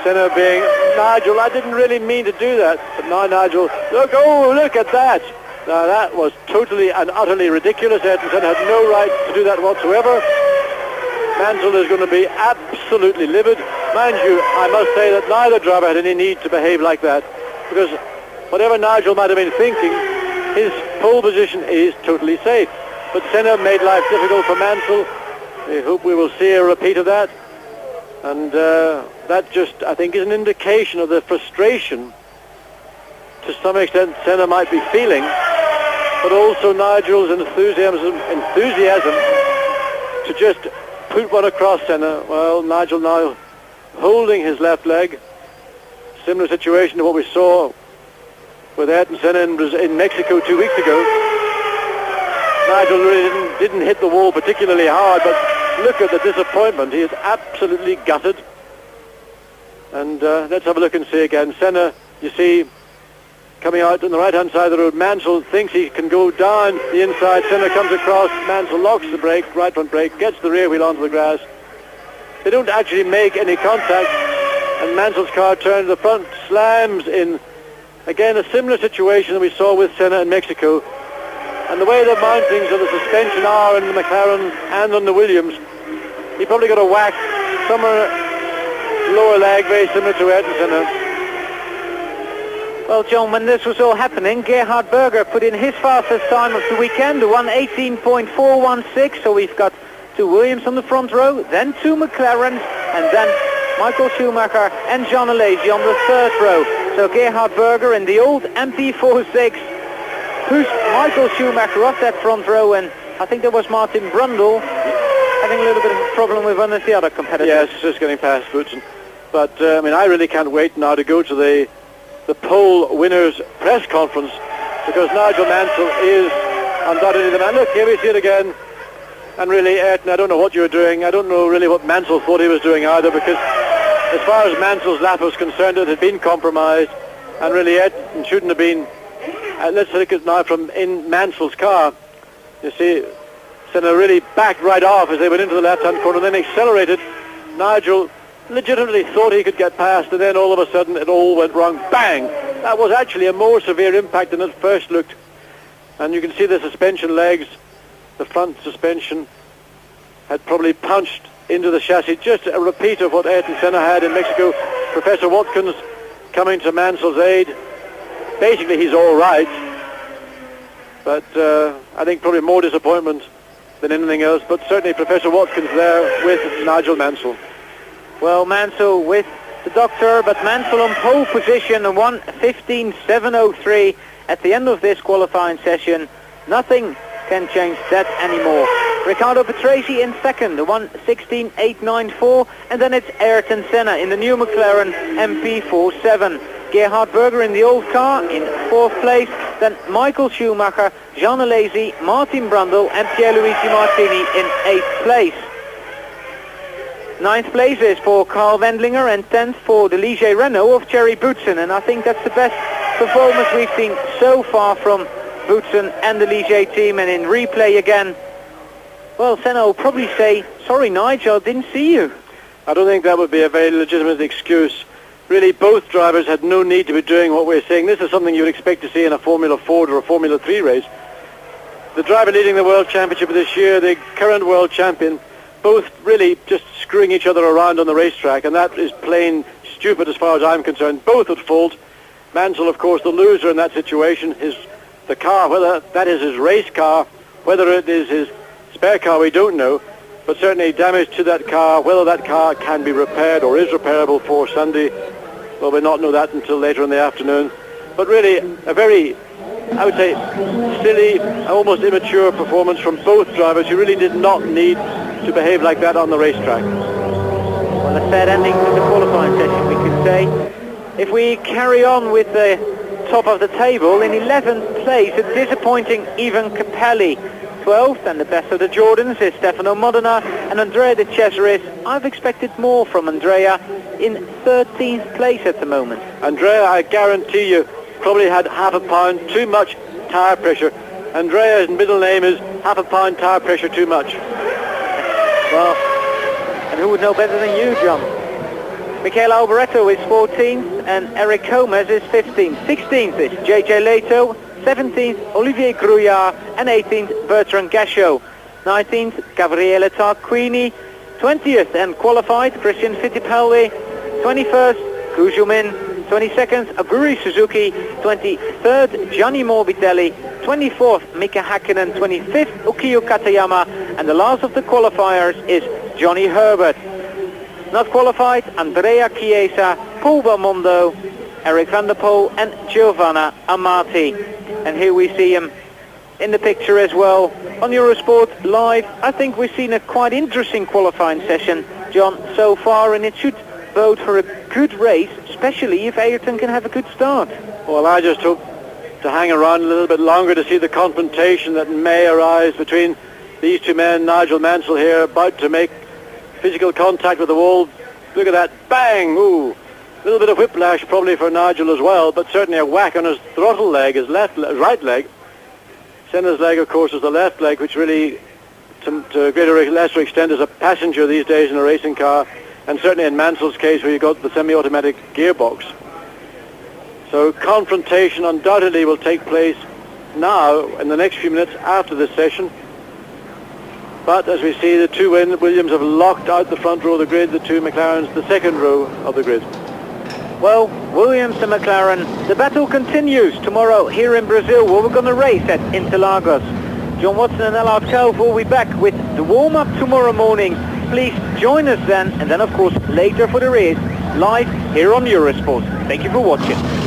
Senna being, Nigel, I didn't really mean to do that. But now Nigel, look at that. Now that was totally and utterly ridiculous. Ayrton Senna had no right to do that whatsoever. Mansell is going to be absolutely livid. Mind you, I must say that neither driver had any need to behave like that, because whatever Nigel might have been thinking, his pole position is totally safe. But Senna made life difficult for Mansell. I hope we will see a repeat of that. And that just, I think, is an indication of the frustration to some extent Senna might be feeling, but also Nigel's enthusiasm to just put one across Senna. Well, Nigel now holding his left leg. Similar situation to what we saw with Ayrton Senna in Mexico 2 weeks ago. Nigel really didn't hit the wall particularly hard, but look at the disappointment. He is absolutely gutted. And let's have a look and see again. Senna, you see, coming out on the right-hand side of the road. Mansell thinks he can go down the inside. Senna comes across. Mansell locks the brake, right front brake, gets the rear wheel onto the grass. They don't actually make any contact, and Mansell's car turns to the front, slams in. Again, a similar situation that we saw with Senna in Mexico. And the way the mountings of the suspension are in the McLaren and on the Williams, he probably got a whack somewhere lower leg, very similar to Ayrton Senna. Well, John, when this was all happening, Gerhard Berger put in his fastest time of the weekend, the 1:18.416. So we've got two Williams on the front row, then two McLarens, and then Michael Schumacher and John Alesi on the third row. So Gerhard Berger in the old MP46 pushed Michael Schumacher off that front row, and I think there was Martin Brundle having a little bit of a problem with one of the other competitors. Yes, just getting past Boutsen. But I mean, I really can't wait now to go to the pole winners press conference, because Nigel Mansell is undoubtedly the man. Look, here we see it again. And really, Ayrton, I don't know what you were doing. I don't know really what Mansell thought he was doing either, because as far as Mansell's lap was concerned, it had been compromised, and really Ayrton shouldn't have been. Let's look at it now from in Mansell's car. You see, Senna really backed right off as they went into the left-hand corner, then accelerated. Nigel legitimately thought he could get past, and then all of a sudden it all went wrong. Bang! That was actually a more severe impact than it first looked. And you can see the suspension legs, the front suspension had probably punched into the chassis. Just a repeat of what Ayrton Senna had in Mexico. Professor Watkins coming to Mansell's aid. Basically he's all right, but I think probably more disappointment than anything else, but certainly Professor Watkins there with Nigel Mansell. Well, Mansell with the doctor, but Mansell on pole position, a 1:15.703 at the end of this qualifying session. Nothing can change that anymore. Riccardo Patrese in second, the 1:16.894, and then it's Ayrton Senna in the new McLaren MP47. Gerhard Berger in the old car in fourth place, then Michael Schumacher, Jean Alesi, Martin Brundle and Pierluigi Martini in eighth place. Ninth place is for Carl Wendlinger, and 10th for the Ligier Renault of Thierry Boutsen, and I think that's the best performance we've seen so far from Boutsen and the Ligier team. And in replay again, well, Senna will probably say, sorry Nigel, didn't see you. I don't think that would be a very legitimate excuse. Really, both drivers had no need to be doing what we're saying. This is something you would expect to see in a Formula Ford or a Formula 3 race. The driver leading the World Championship this year, the current world champion, both really just screwing each other around on the racetrack, and that is plain stupid as far as I'm concerned. Both at fault. Mansell, of course, the loser in that situation. The car, whether that is his race car, whether it is his spare car, we don't know. But certainly damage to that car, whether that car can be repaired or is repairable for Sunday, well, we'll not know that until later in the afternoon. But really, a very, I would say, silly, almost immature performance from both drivers who really did not need to behave like that on the racetrack. Well, a sad ending to the qualifying session, we could say. If we carry on with the top of the table, in 11th place, a disappointing Ivan Capelli. 12th, and the best of the Jordans is Stefano Modena and Andrea De Cesaris. I've expected more from Andrea in 13th place at the moment. Andrea, I guarantee you, probably had half a pound too much tire pressure. Andrea's middle name is half a pound tire pressure too much. Well, and who would know better than you, John? Michael Alboreto is 14th and Eric Gomez is 15th. 16th is JJ Leto, 17th Olivier Grouillard and 18th Bertrand Gachot. 19th Gabriele Tarquini, 20th and qualified Christian Fittipaldi, 21st Guizhou Min, 22nd Aguri Suzuki, 23rd Gianni Morbidelli, 24th Mika Hakkinen, 25th Ukiyo Katayama, and the last of the qualifiers is Johnny Herbert. Not qualified, Andrea Chiesa, Paul Belmondo, Eric van der Poel and Giovanna Amati. And here we see him in the picture as well on Eurosport Live. I think we've seen a quite interesting qualifying session, John, so far, and it should bode for a good race, especially if Ayrton can have a good start. Well, I just hope to hang around a little bit longer to see the confrontation that may arise between these two men. Nigel Mansell here about to make physical contact with the wall. Look at that, bang, ooh. A little bit of whiplash probably for Nigel as well, but certainly a whack on his throttle leg, his right leg. Senna's leg, of course, is the left leg, which really, to a greater or lesser extent, is a passenger these days in a racing car, and certainly in Mansell's case where you've got the semi-automatic gearbox. So confrontation undoubtedly will take place now in the next few minutes after this session. But as we see, the two Williams have locked out the front row of the grid, the two McLarens the second row of the grid. Well, Williams and McLaren, the battle continues tomorrow here in Brazil, where we're going to race at Interlagos. John Watson and Allard Kalf will be back with the warm-up tomorrow morning. Please join us then, and then of course later for the race, live here on Eurosport. Thank you for watching.